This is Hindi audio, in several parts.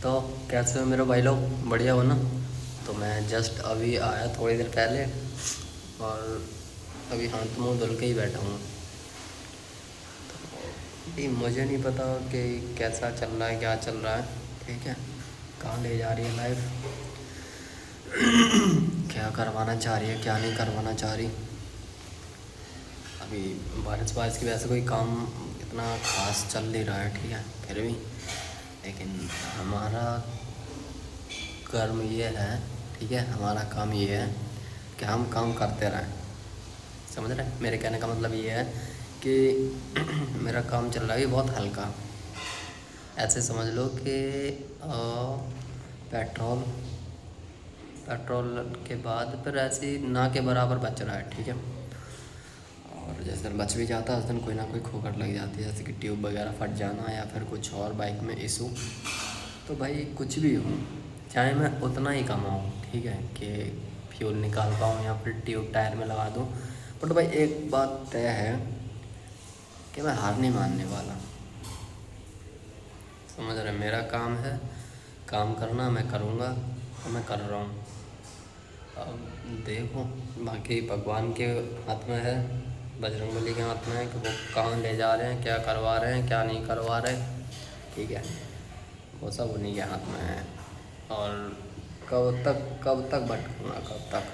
तो कैसे हो मेरे भाई लोग, बढ़िया हो ना। तो मैं जस्ट अभी आया थोड़ी देर पहले, और अभी हाथ मुंह धुल के ही बैठा हूँ। अभी मुझे नहीं पता कि कैसा चल रहा है, क्या चल रहा है, ठीक है, कहाँ ले जा रही है लाइफ, क्या करवाना चाह रही है, क्या नहीं करवाना चाह रही। अभी बारिश बारिश की वजह से कोई काम इतना खास चल नहीं रहा है, ठीक है, फिर भी लेकिन हमारा कर्म ये है, ठीक है, हमारा काम ये है कि हम काम करते रहें। समझ रहे हैं? मेरे कहने का मतलब ये है कि मेरा काम चल रहा है बहुत हल्का। ऐसे समझ लो कि पेट्रोल पेट्रोल के बाद फिर ऐसे ही ना के बराबर बच रहा है, ठीक है। और जिस दिन बच भी जाता है उस दिन कोई ना कोई खोखट लग जाती है, जैसे कि ट्यूब वगैरह फट जाना या फिर कुछ और बाइक में इशू। तो भाई कुछ भी हो, चाहे मैं उतना ही कमाऊँ, ठीक है, कि फ्यूल निकाल पाऊँ या फिर ट्यूब टायर में लगा दूँ, बट भाई एक बात तय है कि मैं हार नहीं मानने वाला। समझ रहे? मेरा काम है काम करना, मैं करूँगा और मैं कर रहा हूँ। अब देखो, बाकी भगवान के हाथ में है, बजरंगबली के हाथ में है कि वो कहाँ ले जा रहे हैं, क्या करवा रहे हैं, क्या नहीं करवा रहे, ठीक है, वो सब उन्हीं के हाथ में है। और कब तक भटकूँगा, कब तक,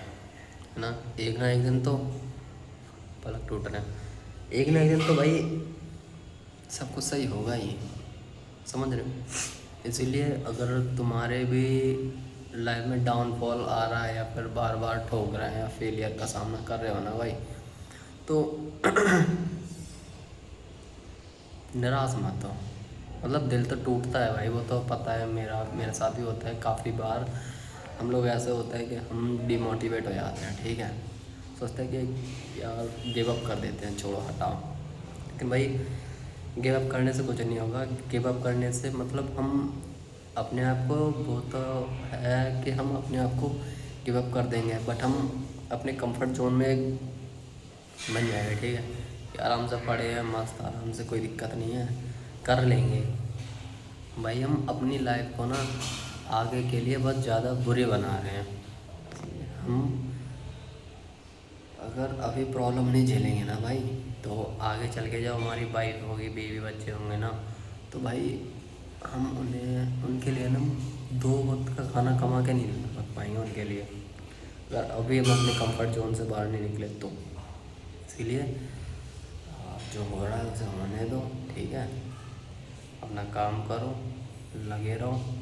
है ना एक दिन तो पलक टूट रहे हैं, एक ना एक दिन तो भाई सब कुछ सही होगा ही। समझ रहे हो? इसीलिए अगर तुम्हारे भी लाइफ में डाउनफॉल आ रहा है या फिर बार बार ठोक रहे हैं या फेलियर का सामना कर रहे हो ना भाई, तो निराश मत हो। मतलब दिल तो टूटता है भाई, वो तो पता है, मेरे साथ भी होता है काफ़ी बार। हम लोग ऐसे होता है कि हम डिमोटिवेट हो जाते हैं, ठीक है, सोचते हैं कि यार गिव अप कर देते हैं, छोड़ो हटाओ। लेकिन भाई गिव अप करने से कुछ नहीं होगा। गिव अप करने से मतलब हम अपने आप को, वो तो है कि हम अपने आप को गिव अप कर देंगे, बट हम अपने कंफर्ट जोन में बन जाएगा, ठीक है, कि आराम से पड़े हैं मस्त, आराम से, कोई दिक्कत नहीं है, कर लेंगे। भाई हम अपनी लाइफ को ना आगे के लिए बहुत ज़्यादा बुरे बना रहे हैं। हम अगर अभी प्रॉब्लम नहीं झेलेंगे ना भाई, तो आगे चल के जब हमारी वाइफ होगी, बीवी बच्चे होंगे ना, तो भाई हम उन्हें, उनके लिए ना दो वक्त का खाना कमा के नहीं रख पाएंगे उनके लिए, अगर अभी हम अपने कंफर्ट जोन से बाहर नहीं निकले तो। इसीलिए जो हो रहा है उसे होने दो, ठीक है, अपना काम करो, लगे रहो,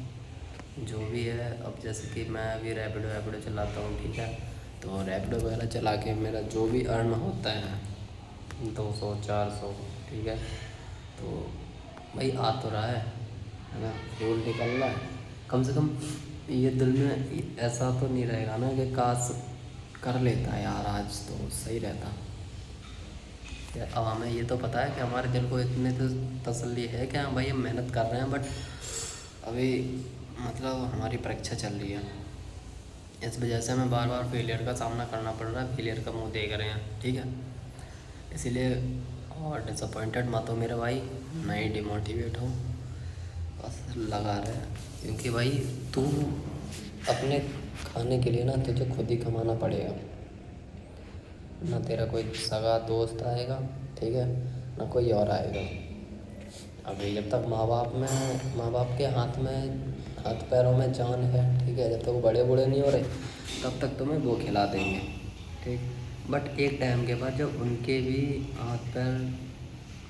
जो भी है। अब जैसे कि मैं अभी रैपिडो वैपिडो चलाता हूँ, ठीक है, तो रैपिडो वगैरह चला के मेरा जो भी अर्न होता है 200 400, ठीक है, तो भाई आ तो रहा है ना, फ्यूल निकल रहा है, कम से कम ये दिल में ऐसा तो नहीं रहेगा ना कि काश कर लेता यार आज तो सही रहता। अब हमें ये तो पता है कि हमारे दिल को इतने तो तसल्ली है कि हाँ भाई हम मेहनत कर रहे हैं, बट अभी मतलब हमारी परीक्षा चल रही है, इस वजह से हमें बार बार फेलियर का सामना करना पड़ रहा है, फेलियर का मुंह देख रहे हैं, ठीक है। इसीलिए और डिसअपॉइंटेड मत हो मेरे भाई, नहीं डिमोटिवेट हो, बस लगा रहे हैं, क्योंकि भाई तू अपने खाने के लिए ना तुझे खुद ही कमाना पड़ेगा, ना तेरा कोई सगा दोस्त आएगा, ठीक है, ना कोई और आएगा। अभी जब तक माँ बाप के हाथ पैरों में जान है, ठीक है, जब तक वो बड़े बूढ़े नहीं हो रहे तब तक तुम्हें वो खिला देंगे, ठीक। बट एक टाइम के बाद जब उनके भी हाथ पैर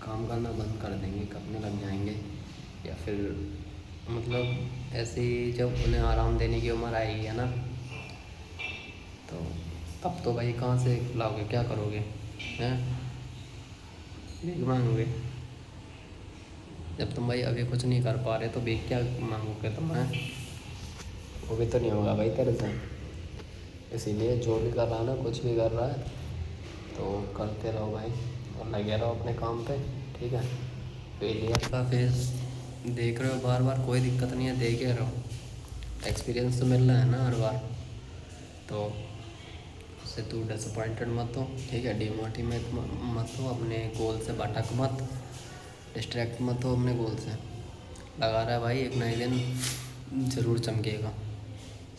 काम करना बंद कर देंगे, कपने लग जाएंगे, या फिर मतलब ऐसे ही जब उन्हें आराम देने की उम्र आएगी, है ना, तो तब तो भाई कहाँ से लाओगे, क्या करोगे, हैं, भीख मांगोगे। जब तुम भाई अभी कुछ नहीं कर पा रहे तो भीख क्या मांगोगे तुम, हैं, वो भी तो नहीं होगा भाई तेरे से। इसीलिए जो भी कर रहा है ना, कुछ भी कर रहा है तो करते रहो भाई, और लगे रहो अपने काम पे, ठीक है। फेलियर का फेस देख रहे हो बार बार, कोई दिक्कत नहीं है, देखे रहो, एक्सपीरियंस तो मिल रहा है ना हर बार, तो उससे तू डिसअपॉइंटेड मत हो, ठीक है, डिमोटिवेट मत हो, अपने गोल से भटक मत, डिस्ट्रैक्ट मत हो अपने गोल से। लगा रहा है भाई, एक ना एक दिन ज़रूर चमकेगा,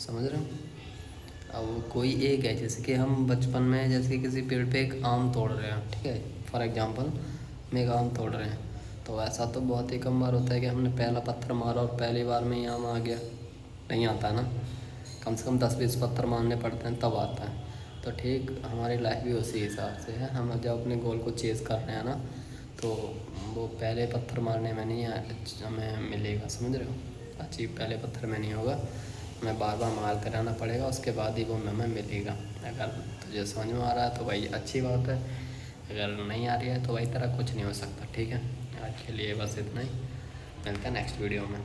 समझ रहे हो। अब कोई एक है, जैसे कि हम बचपन में जैसे किसी पेड़ पे एक आम तोड़ रहे हैं, ठीक है, फॉर एग्जांपल हम एक आम तोड़ रहे हैं, तो ऐसा तो बहुत ही कम बार होता है कि हमने पहला पत्थर मारा और पहली बार में ही आम आ गया, नहीं आता ना, कम से कम 10-20 पत्थर मारने पड़ते हैं तब आता है। तो ठीक हमारी लाइफ भी उसी हिसाब से है, हम जब अपने गोल को चेज़ कर रहे हैं ना, तो वो पहले पत्थर मारने में नहीं हमें मिलेगा, समझ रहे हो। अचीव पहले पत्थर में नहीं होगा, हमें बार बार मारते रहना पड़ेगा, उसके बाद ही वो हमें मिलेगा। अगर तुझे समझ में आ रहा है तो भाई अच्छी बात है, अगर नहीं आ रही है तो भाई तेरा कुछ नहीं हो सकता, ठीक है। आज के लिए बस इतना ही, मिलते हैं नेक्स्ट वीडियो में।